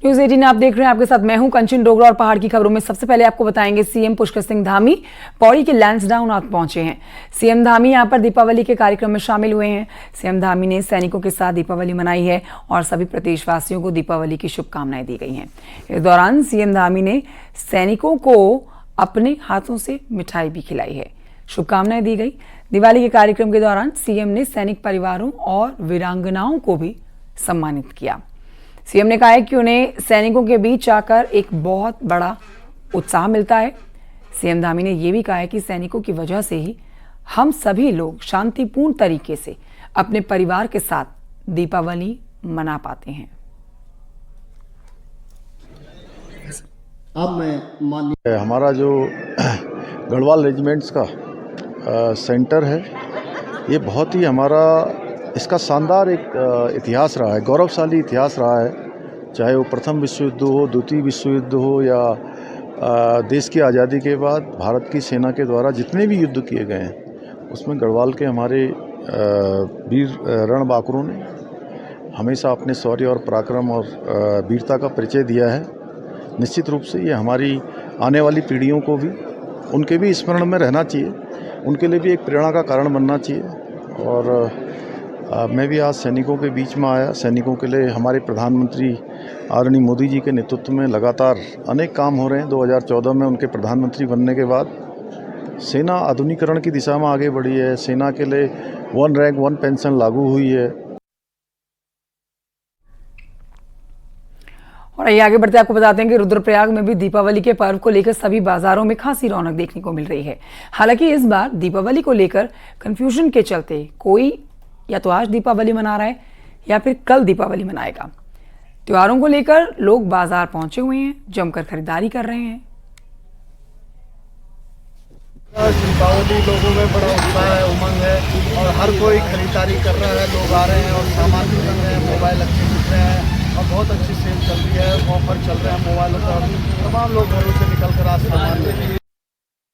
News 18 आप देख रहे हैं, आपके साथ मैं हूं कंचन डोगरा। और पहाड़ की खबरों में सबसे पहले आपको बताएंगे सीएम पुष्कर सिंह धामी पौड़ी के लैंसडाउन आप पहुंचे हैं। सीएम धामी यहां पर दीपावली के कार्यक्रम में शामिल हुए हैं। सीएम धामी ने सैनिकों के साथ दीपावली मनाई है और सभी प्रदेशवासियों को दीपावली की शुभकामनाएं दी गई हैं। इस दौरान सीएम धामी ने सैनिकों को अपने हाथों से मिठाई भी खिलाई है, शुभकामनाएं दी गई। दिवाली के कार्यक्रम के दौरान सीएम ने सैनिक परिवारों और वीरांगनाओं को भी सम्मानित किया। सीएम ने कहा है कि उन्हें सैनिकों के बीच आकर एक बहुत बड़ा उत्साह मिलता है। सीएम धामी ने यह भी कहा है कि सैनिकों की वजह से ही हम सभी लोग शांतिपूर्ण तरीके से अपने परिवार के साथ दीपावली मना पाते हैं। अब मैं हमारा जो गढ़वाल रेजिमेंट्स का सेंटर है, ये बहुत ही हमारा इसका शानदार एक इतिहास रहा है, गौरवशाली इतिहास रहा है। चाहे वो प्रथम विश्व युद्ध हो, द्वितीय विश्व युद्ध हो या देश की आज़ादी के बाद भारत की सेना के द्वारा जितने भी युद्ध किए गए हैं, उसमें गढ़वाल के हमारे वीर रणबांकुरों ने हमेशा अपने शौर्य और पराक्रम और वीरता का परिचय दिया है। निश्चित रूप से ये हमारी आने वाली पीढ़ियों को भी उनके भी स्मरण में रहना चाहिए, उनके लिए भी एक प्रेरणा का कारण बनना चाहिए। और मैं भी आज सैनिकों के बीच में आया। सैनिकों के लिए हमारे प्रधानमंत्री आदरणीय मोदी जी के नेतृत्व में लगातार अनेक काम हो रहे हैं। 2014 में उनके प्रधानमंत्री बनने के बाद सेना आधुनिकीकरण की दिशा में आगे बढ़ी है। सेना के लिए 1 रैंक 1 पेंशन लागू हुई है। और आइए आगे बढ़ते आपको बताते हैं कि रुद्रप्रयाग में भी दीपावली के पर्व को लेकर सभी बाजारों में खासी रौनक देखने को मिल रही है। हालांकि इस बार दीपावली को लेकर कंफ्यूजन के चलते कोई या तो आज दीपावली मना रहा है या फिर कल दीपावली मनाएगा। त्योहारों को लेकर लोग बाजार पहुंचे हुए हैं, जमकर खरीदारी कर रहे हैं। दीपावली लोगों में बड़ा उत्साह है, उमंग है और हर कोई खरीदारी कर रहा है। लोग आ रहे हैं और सामान खरीद रहे हैं, मोबाइल अच्छे दिख रहे हैं और बहुत अच्छी सेल चल रही है, ऑफर चल रहे हैं मोबाइलों का। तमाम लोग घरों से निकल कर आज सामान ले रहे हैं।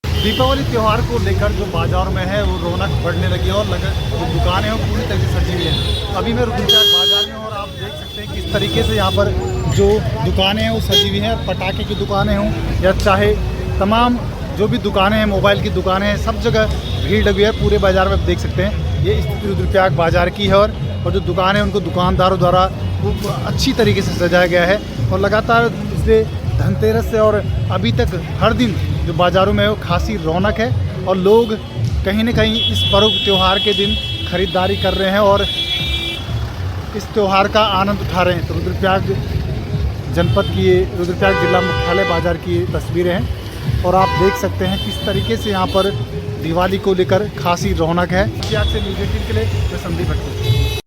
दीपावली त्यौहार को लेकर जो बाजार में है वो रौनक बढ़ने लगी है और जो दुकानें हैं पूरी तरह से सजी हुई हैं। अभी मैं रुद्रप्रयाग बाजार में और आप देख सकते हैं किस तरीके से यहाँ पर जो दुकानें हैं वो सजी हुई हैं। पटाखे की दुकानें हों या चाहे तमाम जो भी दुकानें हैं, मोबाइल की दुकानें हैं, सब जगह भीड़ लगी है। पूरे बाजार में आप देख सकते हैं ये स्थिति रुद्रप्रयाग बाजार की है। और जो दुकानें हैं उनको दुकानदारों द्वारा खूब अच्छी तरीके से सजाया गया है। और लगातार इसलिए धनतेरस से और अभी तक हर दिन जो बाज़ारों में वो खासी रौनक है और लोग कहीं न कहीं इस पर्व त्यौहार के दिन खरीदारी कर रहे हैं और इस त्यौहार का आनंद उठा रहे हैं। तो रुद्रप्रयाग जनपद की ये रुद्रप्रयाग जिला मुख्यालय बाज़ार की ये तस्वीरें हैं और आप देख सकते हैं किस तरीके से यहाँ पर दिवाली को लेकर खासी रौनक है। रुद्रप्रयाग से न्यूज़ 18 के लिए मैं संदीप भट्ट।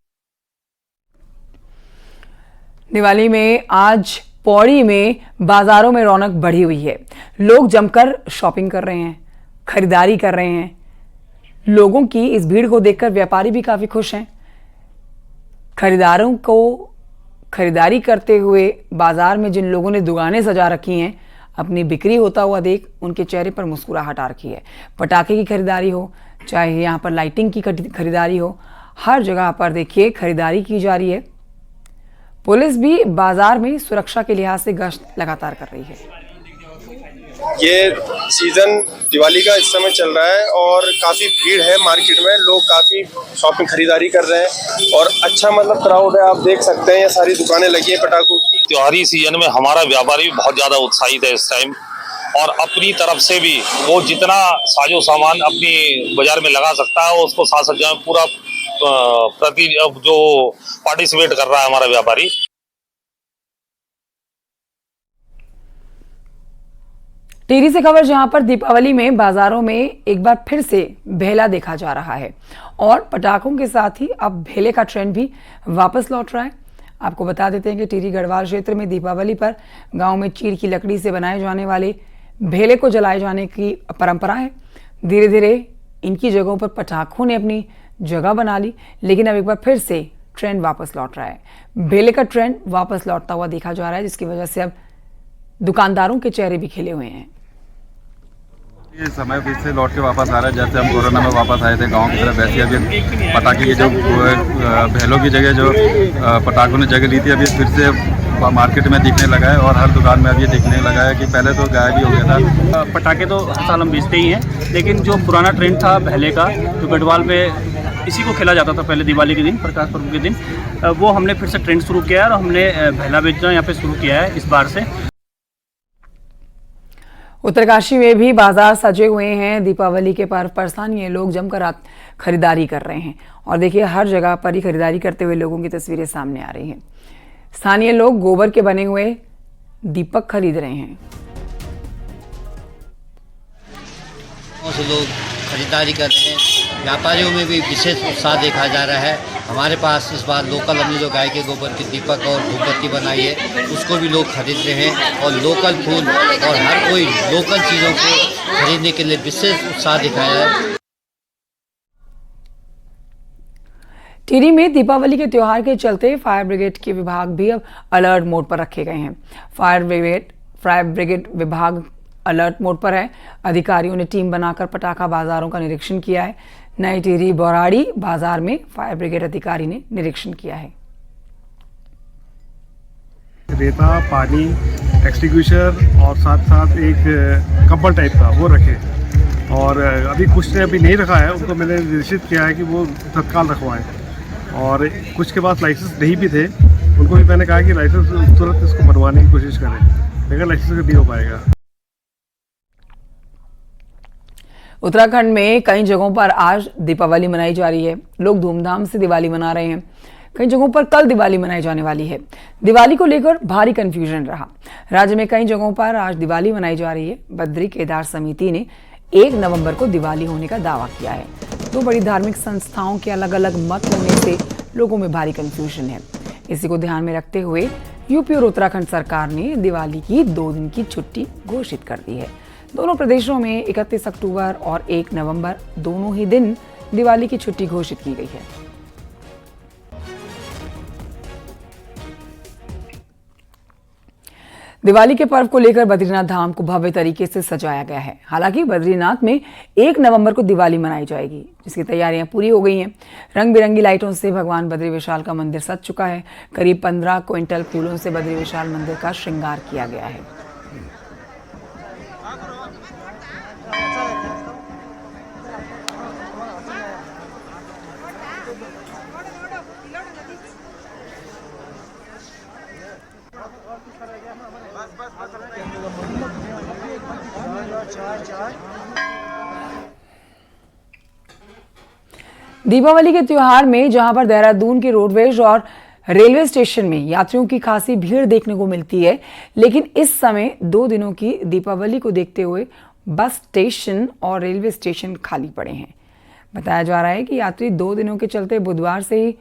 दिवाली में आज पौड़ी में बाजारों में रौनक बढ़ी हुई है। लोग जमकर शॉपिंग कर रहे हैं, खरीदारी कर रहे हैं। लोगों की इस भीड़ को देखकर व्यापारी भी काफी खुश हैं। खरीदारों को खरीदारी करते हुए बाजार में जिन लोगों ने दुकानें सजा रखी हैं, अपनी बिक्री होता हुआ देख उनके चेहरे पर मुस्कुराहट आ रखी है। पटाखे की खरीदारी हो, चाहे यहाँ पर लाइटिंग की खरीदारी हो, हर जगह पर देखिए खरीदारी की जा रही है। पुलिस भी बाजार में सुरक्षा के लिहाज से गश्त लगातार कर रही है। ये सीजन दिवाली का इस समय चल रहा है और काफी भीड़ है मार्केट में। लोग काफी शॉपिंग खरीदारी कर रहे हैं और अच्छा मतलब क्राउड है। आप देख सकते हैं ये सारी दुकानें लगी है पटाखों की। त्योहारी सीजन में हमारा व्यापारी भी बहुत ज्यादा उत्साहित है इस टाइम और अपनी तरफ से भी वो जितना साजो सामान अपनी बाजार में लगा सकता है उसको साज सज्जा में पूरा प्रति जो पार्टिसिपेट कर रहा है हमारा व्यापारी। टिहरी से खबर, जहां पर दीपावली में बाजारों में एक बार फिर से भेला देखा जा रहा है और पटाखों के साथ ही अब भेले का ट्रेंड भी वापस लौट रहा है। आपको बता देते हैं कि टिहरी गढ़वाल क्षेत्र में दीपावली पर गांव में चीड़ की लकड़ी से बनाए जाने वाले भेले को जलाए जाने की परंपरा है। धीरे धीरे इनकी जगहों पर पटाखों ने अपनी जगह बना ली, लेकिन अब एक बार फिर से ट्रेंड वापस लौट रहा है। भेले का ट्रेंड वापस लौटता हुआ देखा जा रहा है, जिसकी वजह से अब दुकानदारों के चेहरे भी खिले हुए हैं। ये समय फिर से लौट के वापस आ रहा है। जैसे हम कोरोना में वापस आए थे गांव की तरफ, वैसे अभी पटाखे की जो भेलों की जगह जो पटाखों ने जगह ली थी, अभी फिर से मार्केट में दिखने लगा है और हर दुकान में अब ये दिखने लगा है कि पहले तो गायब ही हो गया था। पटाखे तो हर साल हम बेचते ही हैं, लेकिन जो पुराना ट्रेंड था पहले का, जो गढ़वाल पे इसी को खेला जाता था पहले दिवाली के दिन, प्रकाश पर्व के दिन, वो हमने फिर से ट्रेंड शुरू किया है और हमने भैला बेचना यहाँ पे शुरू किया है इस बार से। उत्तरकाशी में भी बाजार सजे हुए हैं। दीपावली के पर्व पर स्थानीय लोग जमकर खरीदारी कर रहे हैं और देखिए हर जगह पर ही खरीदारी करते हुए लोगों की तस्वीरें सामने आ रही हैं। स्थानीय लोग गोबर के बने हुए दीपक खरीद रहे हैं। से लोग खरीदारी कर रहे हैं। व्यापारियों में भी विशेष उत्साह देखा जा रहा है। हमारे पास इस बार लोकल हमने जो गाय के गोबर के दीपक और धूपबत्ती बनाई है उसको भी लोग खरीद रहे हैं और लोकल फूल और हर कोई लोकल चीज़ों को खरीदने के लिए विशेष उत्साह दिखाया है। टिहरी में दीपावली के त्योहार के चलते फायर ब्रिगेड के विभाग भी अब अलर्ट मोड पर रखे गए हैं। फायर ब्रिगेड विभाग अलर्ट मोड पर है। अधिकारियों ने टीम बनाकर पटाखा बाजारों का निरीक्षण किया है। नई टिहरी बौराड़ी बाजार में फायर ब्रिगेड अधिकारी ने निरीक्षण किया है। रेता, पानी, एक्सटिंग्विशर और साथ साथ एक कंबल टाइप का वो रखे और अभी कुछ ने अभी नहीं रखा है, उनको मैंने निर्देशित किया है कि वो तत्काल रखवाएं। और कुछ के पास लाइसेंस नहीं भी थे, उनको भी मैंने कहा कि लाइसेंस तुरंत इसको बनवाने की कोशिश करें, लेकिन लाइसेंस नहीं हो पाएगा। उत्तराखंड में कई जगहों पर आज दीपावली मनाई जा रही है। लोग धूमधाम से दिवाली मना रहे हैं। कई जगहों पर कल दिवाली मनाई जाने वाली है। दिवाली को लेकर भारी कंफ्यूजन रहा। राज्य में कई जगहों पर आज दिवाली मनाई जा रही है। बद्री केदार समिति ने 1 नवंबर को दिवाली होने का दावा किया है। 2 बड़ी धार्मिक संस्थाओं के अलग अलग मत होने से लोगों में भारी कंफ्यूजन है। इसी को ध्यान में रखते हुए यूपी और उत्तराखंड सरकार ने दिवाली की 2 दिन की छुट्टी घोषित कर दी है। दोनों प्रदेशों में 31 अक्टूबर और 1 नवंबर दोनों ही दिन दिवाली की छुट्टी घोषित की गई है। दिवाली के पर्व को लेकर बद्रीनाथ धाम को भव्य तरीके से सजाया गया है। हालांकि बद्रीनाथ में 1 नवंबर को दिवाली मनाई जाएगी, जिसकी तैयारियां पूरी हो गई हैं। रंग बिरंगी लाइटों से भगवान बद्री विशाल का मंदिर सज चुका है। करीब 15 क्विंटल फूलों से बद्री विशाल मंदिर का श्रृंगार किया गया है। दीपावली के त्योहार में जहां पर देहरादून के रोडवेज और रेलवे स्टेशन में यात्रियों की खासी भीड़ देखने को मिलती है, लेकिन इस समय 2 दिनों की दीपावली को देखते हुए बस स्टेशन और रेलवे स्टेशन खाली पड़े हैं। बताया जा रहा है कि यात्री 2 दिनों के चलते बुधवार से ही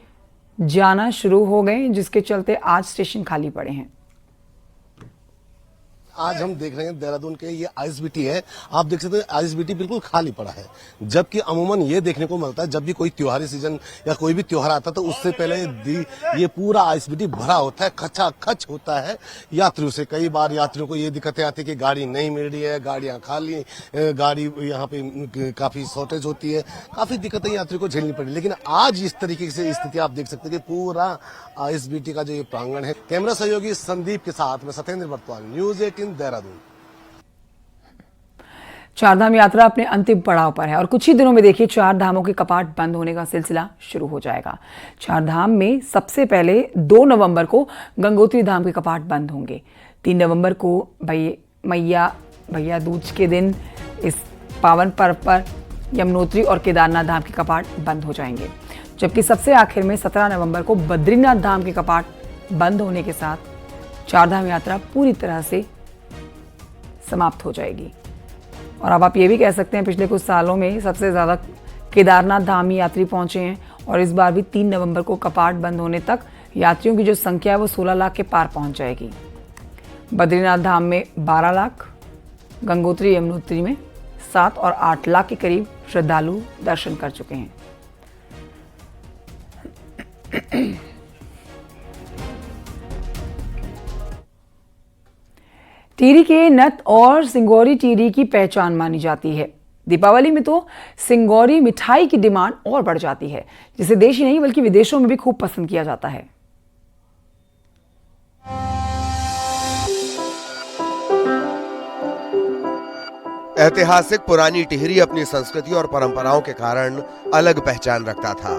जाना शुरू हो गए, जिसके चलते आज स्टेशन खाली पड़े हैं। आज हम देख रहे हैं देहरादून के ये आईएसबीटी है। आप देख सकते हैं आईएसबीटी बिल्कुल खाली पड़ा है, जबकि अमूमन ये देखने को मिलता है जब भी कोई त्योहारी सीजन या कोई भी त्योहार आता है तो उससे पहले ये पूरा आईएसबीटी भरा होता है, खचाखच होता है यात्रियों से। कई बार यात्रियों को ये दिक्कतें आती है कि गाड़ी नहीं मिल रही है, गाड़ियां खाली, गाड़ी यहाँ पे काफी शॉर्टेज होती है, काफी दिक्कतें यात्रियों को झेलनी पड़ी। लेकिन आज इस तरीके से स्थिति आप देख सकते हैं कि पूरा आईएसबीटी का जो ये प्रांगण है। कैमरा सहयोगी संदीप के साथ में सत्येंद्र बर्तवाल, न्यूज 18 देहरादून। चारधाम यात्रा अपने अंतिम पड़ाव पर है और कुछ ही दिनों में देखिए 4 धामों के कपाट बंद होने का सिलसिला शुरू हो जाएगा। 4 धाम में सबसे पहले 2 नवंबर को गंगोत्री धाम के कपाट बंद होंगे। 3 नवंबर को भैया दूज के दिन इस पावन पर्व पर यमुनोत्री और केदारनाथ धाम के कपाट बंद हो जाएंगे, जबकि सबसे आखिर में 17 नवंबर को बद्रीनाथ धाम के कपाट बंद होने के साथ 4 धाम यात्रा पूरी तरह से समाप्त हो जाएगी। और अब आप ये भी कह सकते हैं पिछले कुछ सालों में सबसे ज़्यादा केदारनाथ धाम यात्री पहुंचे हैं और इस बार भी 3 नवंबर को कपाट बंद होने तक यात्रियों की जो संख्या है वो 16 लाख के पार पहुंच जाएगी। बद्रीनाथ धाम में 12 लाख, गंगोत्री यमुनोत्री में 7 और 8 लाख के करीब श्रद्धालु दर्शन कर चुके हैं। टिहरी के नत और सिंगौरी टिहरी की पहचान मानी जाती है। दीपावली में तो सिंगौरी मिठाई की डिमांड और बढ़ जाती है, जिसे देश ही नहीं बल्कि विदेशों में भी खूब पसंद किया जाता है। ऐतिहासिक पुरानी टिहरी अपनी संस्कृति और परंपराओं के कारण अलग पहचान रखता था,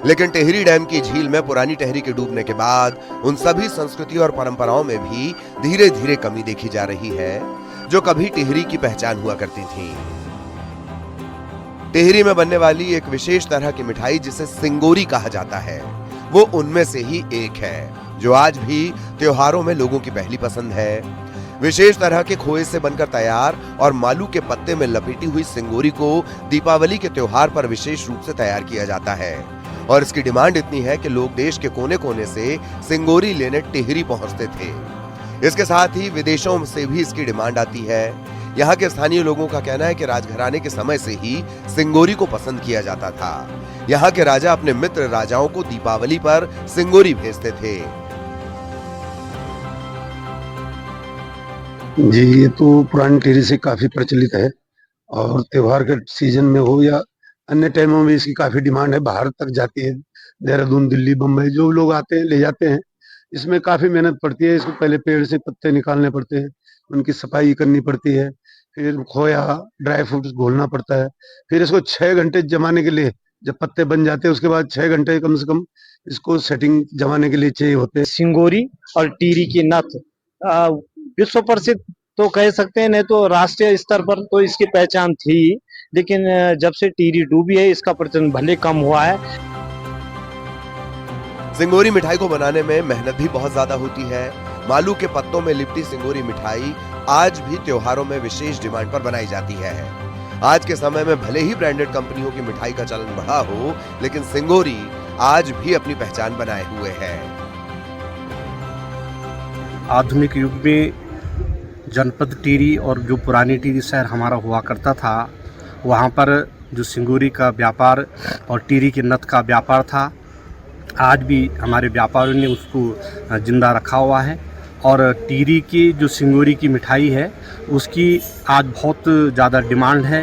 लेकिन टिहरी डैम की झील में पुरानी टिहरी के डूबने के बाद उन सभी संस्कृति और परंपराओं में भी धीरे धीरे कमी देखी जा रही है जो कभी टिहरी की पहचान हुआ करती थी। टिहरी में बनने वाली एक विशेष तरह की मिठाई जिसे सिंगोरी कहा जाता है, वो उनमें से ही एक है जो आज भी त्योहारों में लोगों की पहली पसंद है। विशेष तरह के खोए से बनकर तैयार और मालू के पत्ते में लपेटी हुई सिंगोरी को दीपावली के त्योहार पर विशेष रूप से तैयार किया जाता है और इसकी डिमांड इतनी है कि लोग देश के कोने कोने से सिंगोरी लेने टिहरी पहुंचते थे। इसके साथ ही विदेशों से भी इसकी डिमांड आती है। यहाँ के स्थानीय लोगों का कहना है कि राजघराने के समय से ही सिंगोरी को पसंद किया जाता था। यहाँ के राजा अपने मित्र राजाओं को दीपावली पर सिंगोरी भेजते थे। जी, ये तो पुरानी टिहरी से काफी प्रचलित है और त्योहार के सीजन में हो या अन्य टाइमों में इसकी काफी डिमांड है, बाहर तक जाती है। देहरादून, दिल्ली, बम्बई जो लोग आते हैं ले जाते हैं। इसमें काफी मेहनत पड़ती है। इसको पहले पेड़ से पत्ते निकालने पड़ते हैं, उनकी सफाई करनी पड़ती है, फिर खोया ड्राई फ्रूट्स घोलना पड़ता है, फिर इसको 6 घंटे जमाने के लिए, जब पत्ते बन जाते हैं उसके बाद 6 घंटे कम से कम इसको सेटिंग जमाने के लिए चाहिए होते हैं। सिंगोरी और टिहरी की नथ विश्व प्रसिद्ध तो कह सकते हैं, नहीं तो राष्ट्रीय स्तर पर तो इसकी पहचान थी, लेकिन जब से टिहरी डूबी है इसका प्रचलन भले कम हुआ है। सिंगोरी मिठाई को बनाने में मेहनत भी बहुत ज्यादा होती है। मालू के पत्तों में लिपटी सिंगोरी मिठाई आज भी त्योहारों में विशेष डिमांड पर बनाई जाती है। आज के समय में भले ही ब्रांडेड कंपनियों की मिठाई का चलन बढ़ा हो, लेकिन सिंगोरी आज भी अपनी पहचान बनाए हुए है। आधुनिक युग में जनपद टिहरी और जो पुरानी टिहरी शहर हमारा हुआ करता था, वहाँ पर जो सिंगोरी का व्यापार और टिहरी के नथ का व्यापार था, आज भी हमारे व्यापारियों ने उसको जिंदा रखा हुआ है। और टिहरी की जो सिंगोरी की मिठाई है उसकी आज बहुत ज़्यादा डिमांड है।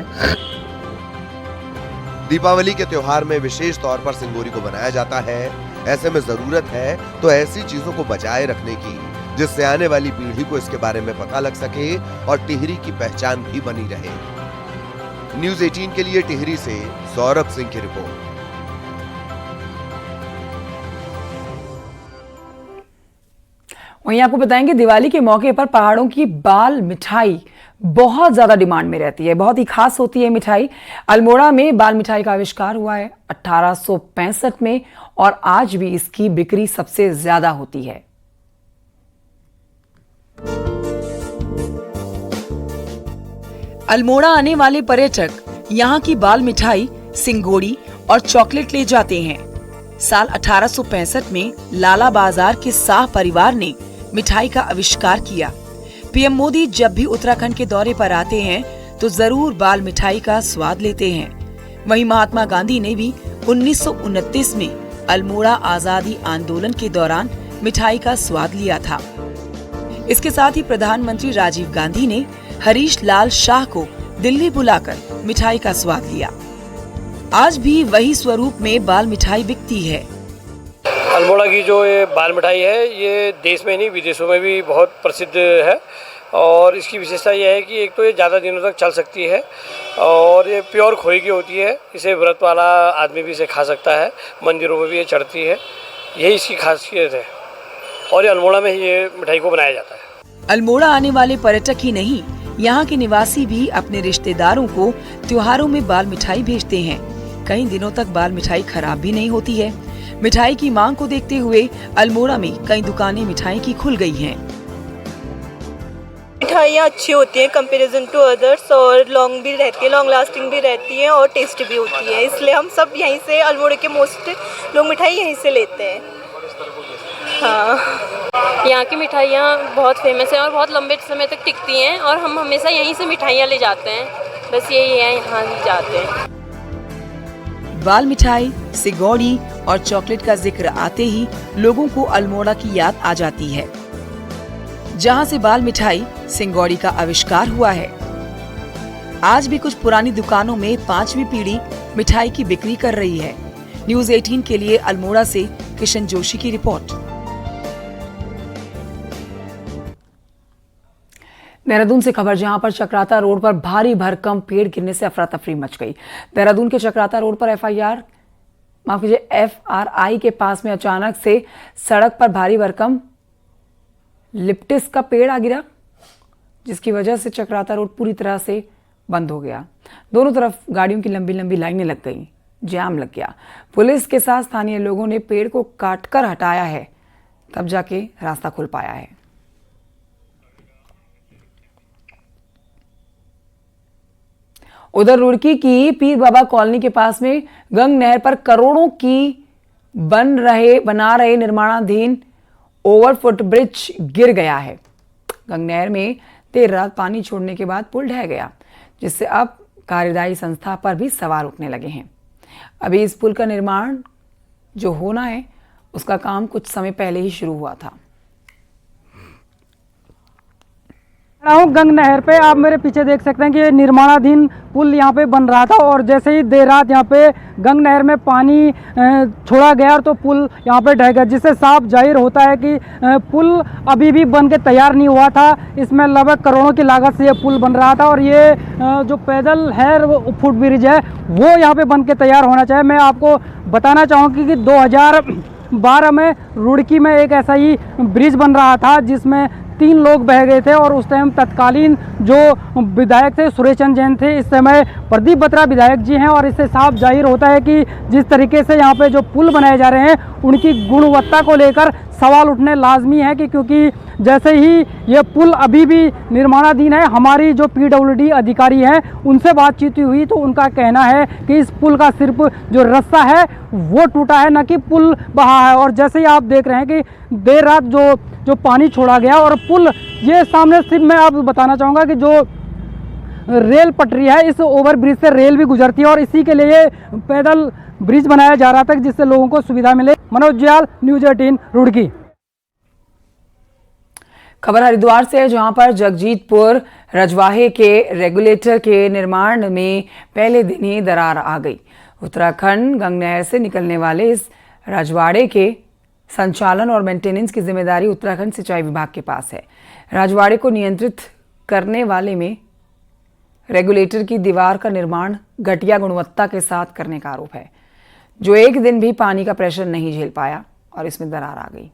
दीपावली के त्योहार में विशेष तौर पर सिंगोरी को बनाया जाता है। ऐसे में जरूरत है तो ऐसी चीजों को बचाए रखने की जिससे आने वाली पीढ़ी को इसके बारे में पता लग सके और टिहरी की पहचान भी बनी रहे। न्यूज़ 18 के लिए टिहरी से सौरभ सिंह की रिपोर्ट। वहीं आपको बताएंगे दिवाली के मौके पर पहाड़ों की बाल मिठाई बहुत ज्यादा डिमांड में रहती है। बहुत ही खास होती है मिठाई। अल्मोड़ा में बाल मिठाई का आविष्कार हुआ है 1865 में और आज भी इसकी बिक्री सबसे ज्यादा होती है। अल्मोड़ा आने वाले पर्यटक यहाँ की बाल मिठाई, सिंगोड़ी और चॉकलेट ले जाते हैं। साल 1865 में लाला बाजार के शाह परिवार ने मिठाई का आविष्कार किया। पीएम मोदी जब भी उत्तराखंड के दौरे पर आते हैं तो जरूर बाल मिठाई का स्वाद लेते हैं। वहीं महात्मा गांधी ने भी 1929 में अल्मोड़ा आजादी आंदोलन के दौरान मिठाई का स्वाद लिया था। इसके साथ ही प्रधानमंत्री राजीव गांधी ने हरीश लाल शाह को दिल्ली बुलाकर मिठाई का स्वाद लिया। आज भी वही स्वरूप में बाल मिठाई बिकती है। अल्मोड़ा की जो ये बाल मिठाई है ये देश में नहीं विदेशों में भी बहुत प्रसिद्ध है और इसकी विशेषता यह है कि एक तो ये ज़्यादा दिनों तक चल सकती है और ये प्योर खोए की होती है। इसे व्रत वाला आदमी भी इसे खा सकता है, मंदिरों में भी ये चढ़ती है, यही इसकी खासियत है और ये अल्मोड़ा में ही ये मिठाई को बनाया जाता है। अल्मोड़ा आने वाले पर्यटक ही नहीं, यहाँ के निवासी भी अपने रिश्तेदारों को त्योहारों में बाल मिठाई भेजते हैं। कई दिनों तक बाल मिठाई खराब भी नहीं होती है। मिठाई की मांग को देखते हुए अल्मोड़ा में कई दुकानें मिठाई की खुल गई हैं। मिठाइयाँ अच्छी होती हैं कंपैरिजन टू अदर्स और लॉन्ग भी रहती है, लॉन्ग लास्टिंग भी रहती है और टेस्टी भी होती है। इसलिए हम सब यहीं से, अल्मोड़ा के मोस्ट लोग मिठाई यहीं से लेते हैं। हाँ, यहाँ की मिठाइयाँ बहुत फेमस हैं और बहुत लंबे समय तक टिकती हैं और हम हमेशा यहीं से मिठाइयाँ ले जाते हैं। बस यही है, यहाँ ही जाते हैं। बाल मिठाई, सिंगोड़ी और चॉकलेट का जिक्र आते ही लोगों को अल्मोड़ा की याद आ जाती है, जहां से बाल मिठाई, सिंगोड़ी का आविष्कार हुआ है। आज भी कुछ पुरानी दुकानों में 5वीं पीढ़ी मिठाई की बिक्री कर रही है। न्यूज़ 18 के लिए अल्मोड़ा से किशन जोशी की रिपोर्ट। देहरादून से खबर, जहां पर चक्राता रोड पर भारी भरकम पेड़ गिरने से अफरा तफरी मच गई। देहरादून के चक्राता रोड पर FRI के पास में अचानक से सड़क पर भारी भरकम लिप्टिस का पेड़ आ गिरा, जिसकी वजह से चक्राता रोड पूरी तरह से बंद हो गया। दोनों तरफ गाड़ियों की लंबी लंबी लाइनें लग गई, जाम लग गया। पुलिस के साथ स्थानीय लोगों ने पेड़ को काटकर हटाया है, तब जाके रास्ता खुल पाया है। उधर रुड़की की पीर बाबा कॉलोनी के पास में गंग नहर पर करोड़ों की बना रहे निर्माणाधीन ओवरफुट ब्रिज गिर गया है। गंग नहर में देर रात पानी छोड़ने के बाद पुल ढह गया, जिससे अब कार्यदायी संस्था पर भी सवाल उठने लगे हैं। अभी इस पुल का निर्माण जो होना है, उसका काम कुछ समय पहले ही शुरू हुआ था। गंग नहर पे आप मेरे पीछे देख सकते हैं कि निर्माणाधीन पुल यहाँ पे बन रहा था, और जैसे ही देर रात यहाँ पे गंग नहर में पानी छोड़ा गया तो पुल यहाँ पे ढह गया, जिससे साफ जाहिर होता है कि पुल अभी भी बन के तैयार नहीं हुआ था। इसमें लगभग करोड़ों की लागत से ये पुल बन रहा था, और ये जो पैदल है वो फुट ब्रिज है वो यहाँ पे बन के तैयार होना चाहिए। मैं आपको बताना चाहूँगी कि 2012 में रुड़की में एक ऐसा ही ब्रिज बन रहा था, जिसमें 3 लोग बह गए थे, और उस टाइम तत्कालीन जो विधायक थे सुरेश चंद्र जैन थे, इस समय प्रदीप बत्रा विधायक जी हैं। और इससे साफ जाहिर होता है कि जिस तरीके से यहाँ पे जो पुल बनाए जा रहे हैं उनकी गुणवत्ता को लेकर सवाल उठने लाजमी है कि क्योंकि जैसे ही ये पुल अभी भी निर्माणाधीन है, हमारी जो PWD अधिकारी हैं उनसे बातचीत हुई तो उनका कहना है कि इस पुल का सिर्फ जो रस्सा है वो टूटा है, न कि पुल बहा है। और जैसे ही आप देख रहे हैं कि देर रात जो पानी छोड़ा गया और पुल ये सामने, सिर्फ मैं आपको बताना चाहूँगा कि जो रेल पटरी है, इस ओवर ब्रिज से रेल भी गुजरती है, और इसी के लिए पैदल ब्रिज बनाया जा रहा था जिससे लोगों को सुविधा मिले। मनोज जयाल, न्यूज़ 18 रुड़की। खबर हरिद्वार से है, जहां पर जगजीतपुर रजवाहे के रेगुलेटर के निर्माण में पहले दिन ही दरार आ गई। उत्तराखंड गंग नहर से निकलने वाले इस रजवाड़े के संचालन और मेंटेनेंस की जिम्मेदारी उत्तराखंड सिंचाई विभाग के पास है। रजवाड़े को नियंत्रित करने वाले में रेगुलेटर की दीवार का निर्माण घटिया गुणवत्ता के साथ करने का आरोप है, जो एक दिन भी पानी का प्रेशर नहीं झेल पाया और इसमें दरार आ गई।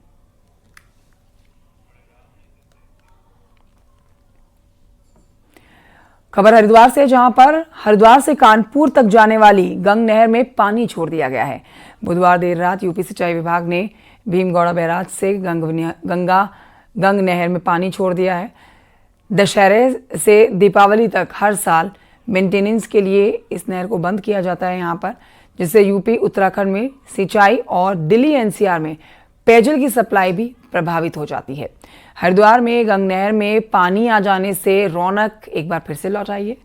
खबर हरिद्वार से, जहां पर हरिद्वार से कानपुर तक जाने वाली गंग नहर में पानी छोड़ दिया गया है। बुधवार देर रात यूपी सिंचाई विभाग ने भीमगौड़ा बैराज से गंग नहर में पानी छोड़ दिया है। दशहरे से दीपावली तक हर साल मेंटेनेंस के लिए इस नहर को बंद किया जाता है यहाँ पर, जिससे यूपी उत्तराखंड में सिंचाई और दिल्ली NCR में पेयजल की सप्लाई भी प्रभावित हो जाती है। हरिद्वार में गंग नहर में पानी आ जाने से रौनक एक बार फिर से लौट आई है।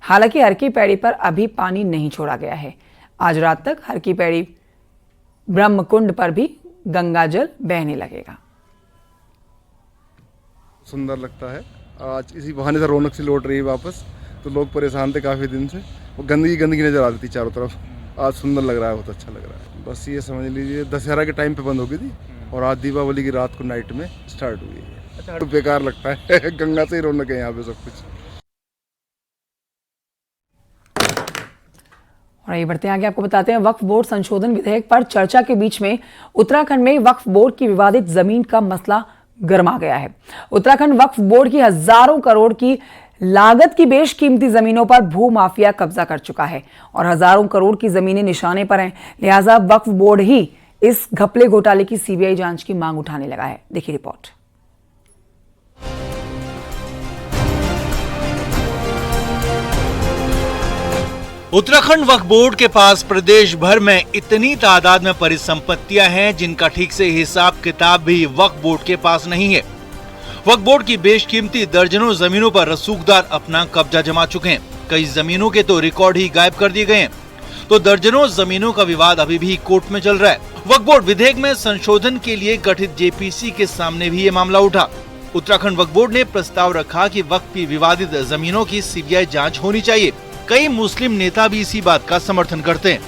हालांकि हरकी पैड़ी पर अभी पानी नहीं छोड़ा गया है। आज रात तक हरकी पैड़ी ब्रह्मकुंड पर भी गंगा जल बहने लगेगा। सुंदर लगता है, आज इसी बहाने से रौनक सी लौट रही है वापस। तो लोग परेशान थे काफ़ी दिन से, वो गंदगी नज़र आ रही थी चारों तरफ। आज सुंदर लग रहा है, बहुत अच्छा लग रहा है। बस ये समझ लीजिए दशहरा के टाइम पे बंद हो गई थी और आज दीपावली की रात को नाइट में स्टार्ट हुई है। अच्छा, तो बेकार लगता है गंगा से ही रौनक है यहाँ पे सब कुछ। और ये बढ़ते आगे आपको बताते हैं, वक्फ बोर्ड संशोधन विधेयक पर चर्चा के बीच में उत्तराखंड में वक्फ बोर्ड की विवादित जमीन का मसला गर्मा गया है। उत्तराखंड वक्फ बोर्ड की हजारों करोड़ की लागत की बेशकीमती जमीनों पर भू माफिया कब्जा कर चुका है और हजारों करोड़ की जमीनें निशाने पर हैं। लिहाजा वक्फ बोर्ड ही इस घपले घोटाले की CBI जांच की मांग उठाने लगा है। देखिए रिपोर्ट। उत्तराखंड वक्फ बोर्ड के पास प्रदेश भर में इतनी तादाद में परिसंपत्तियां हैं जिनका ठीक से हिसाब किताब भी वक्फ बोर्ड के पास नहीं है। वक्फ बोर्ड की बेशकीमती दर्जनों जमीनों पर रसूखदार अपना कब्जा जमा चुके हैं। कई जमीनों के तो रिकॉर्ड ही गायब कर दिए गए हैं, तो दर्जनों जमीनों का विवाद अभी भी कोर्ट में चल रहा है। वक्फ बोर्ड विधेयक में संशोधन के लिए गठित JPC के सामने भी ये मामला उठा। उत्तराखंड वक्फ बोर्ड ने प्रस्ताव रखा कि वक्फ की विवादित जमीनों की CBI जांच होनी चाहिए। कई मुस्लिम नेता भी इसी बात का समर्थन करते हैं।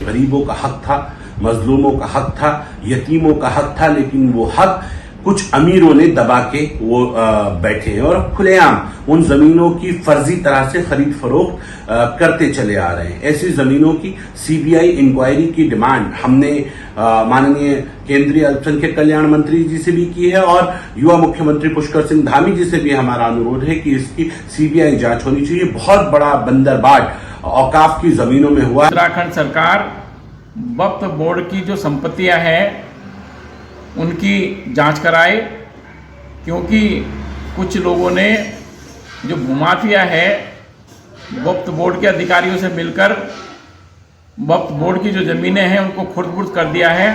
गरीबों का हक था, मजलूमों का हक था, यतीमों का हक था, लेकिन वो हक कुछ अमीरों ने दबा के वो बैठे हैं और खुलेआम उन जमीनों की फर्जी तरह से खरीद फरोख्त करते चले आ रहे हैं। ऐसी जमीनों की सीबीआई इंक्वायरी की डिमांड हमने माननीय केंद्रीय अल्पसंख्यक कल्याण मंत्री जी से भी की है और युवा मुख्यमंत्री पुष्कर सिंह धामी जी से भी हमारा अनुरोध है कि इसकी सीबीआई जांच होनी चाहिए। बहुत बड़ा बंदरबाट औकाफ की जमीनों में हुआ। उत्तराखंड सरकार वक्फ बोर्ड की जो संपत्तियां हैं उनकी जांच कराए, क्योंकि कुछ लोगों ने जो भूमाफिया है वक्फ बोर्ड के अधिकारियों से मिलकर वक्फ बोर्ड की जो जमीनें हैं उनको खुर्द-बुर्द कर दिया है।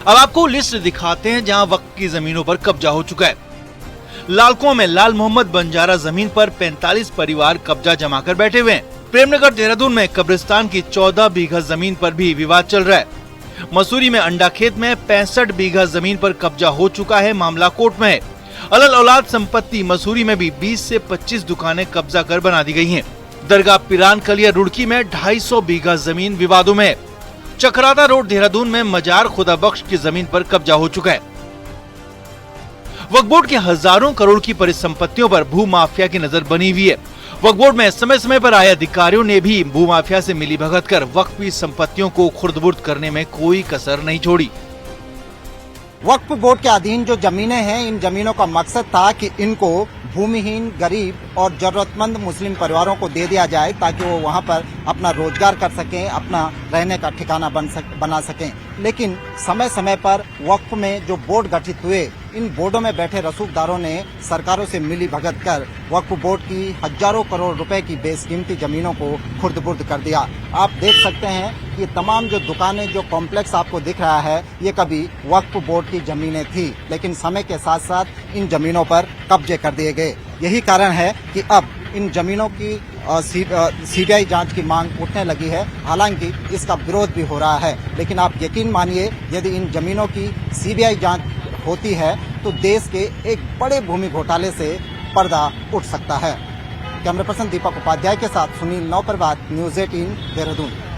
अब आपको लिस्ट दिखाते हैं जहां वक्फ की जमीनों पर कब्जा हो चुका है। लालकुआं में लाल मोहम्मद बंजारा जमीन पर 45 परिवार कब्जा जमा कर बैठे हुए हैं। प्रेमनगर देहरादून में कब्रिस्तान की 14 बीघा जमीन पर भी विवाद चल रहा है। मसूरी में अंडाखेत में 65 बीघा जमीन पर कब्जा हो चुका है, मामला कोर्ट में है। अलल औलाद संपत्ति मसूरी में भी 20 से 25 दुकानें कब्जा कर बना दी गई हैं। दरगाह पिरान कलिया रुड़की में 250 बीघा जमीन विवादों में है। चकराता रोड देहरादून में मजार खुदा बख्श की जमीन पर कब्जा हो चुका है। वक्फ बोर्ड के हजारों करोड़ की परिसंपत्तियों पर भू माफिया की नजर बनी हुई है। वक्फ बोर्ड में समय समय पर आए अधिकारियों ने भी भू माफिया से मिलीभगत कर वक्फी संपत्तियों को खुर्द-बुर्द करने में कोई कसर नहीं छोड़ी। वक्फ बोर्ड के अधीन जो जमीनें हैं, इन जमीनों का मकसद था कि इनको भूमिहीन, गरीब और जरूरतमंद मुस्लिम परिवारों को दे दिया जाए ताकि वो वहाँ पर अपना रोजगार कर सकें, अपना रहने का ठिकाना बना सकें। लेकिन समय समय पर वक्फ में जो बोर्ड गठित हुए, इन बोर्डों में बैठे रसूखदारों ने सरकारों से मिली भगत कर वक्फ बोर्ड की हजारों करोड़ रुपए की बेशकीमती जमीनों को खुर्द-बुर्द कर दिया। आप देख सकते हैं कि तमाम जो दुकानें, जो कॉम्प्लेक्स आपको दिख रहा है, ये कभी वक्फ बोर्ड की जमीनें थी, लेकिन समय के साथ साथ इन जमीनों पर कब्जे कर दिए गए। यही कारण है कि अब इन जमीनों की सीबीआई जांच की मांग उठने लगी है। हालांकि इसका विरोध भी हो रहा है, लेकिन आप यकीन मानिए यदि इन जमीनों की सीबीआई जांच होती है तो देश के एक बड़े भूमि घोटाले से पर्दा उठ सकता है। कैमरा पर्सन दीपक उपाध्याय के साथ सुनील नौपरवात, न्यूज़ 18 देहरादून।